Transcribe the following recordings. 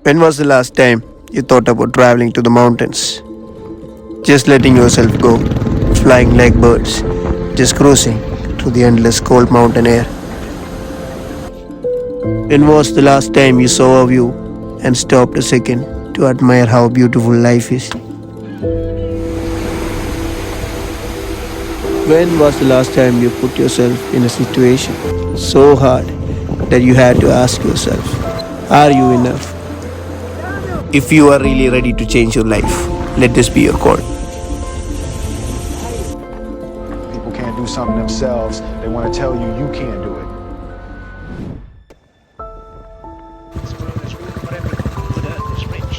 When was the last time you thought about traveling to the mountains? Just letting yourself go, flying like birds, just cruising through the endless cold mountain air. When was the last time you saw a view and stopped a second to admire how beautiful life is? When was the last time you put yourself in a situation so hard that you had to ask yourself, are you enough? If you are really ready to change your life, let this be your call. People can't do something themselves. They want to tell you you can't do it. This world is room for everyone. The earth is rich.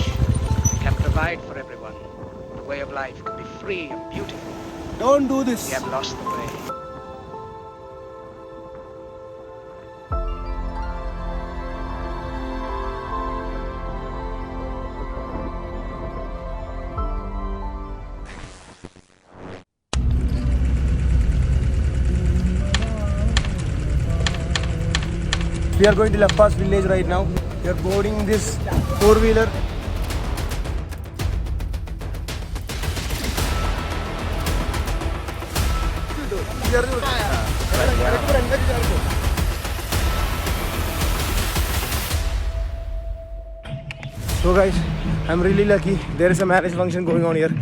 It can provide for everyone. The way of life can be free and beautiful. Don't do this. We have lost the way. We are going to La Paz village right now. We are boarding this four-wheeler. So guys, I'm really lucky. There is a marriage function going on here.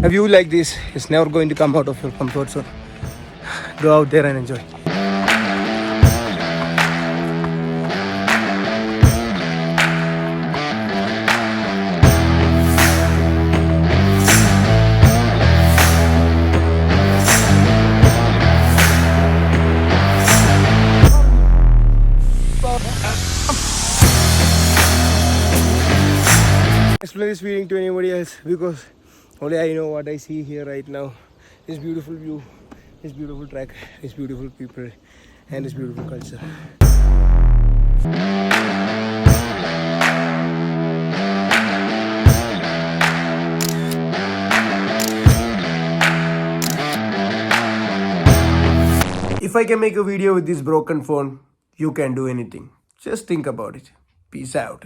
A view like this is never going to come out of your comfort zone. Go out there and enjoy. Explain this feeling to anybody else because only I know what I see here right now. This beautiful view, this beautiful track, this beautiful people, and this beautiful culture. If I can make a video with this broken phone, you can do anything. Just think about it. Peace out.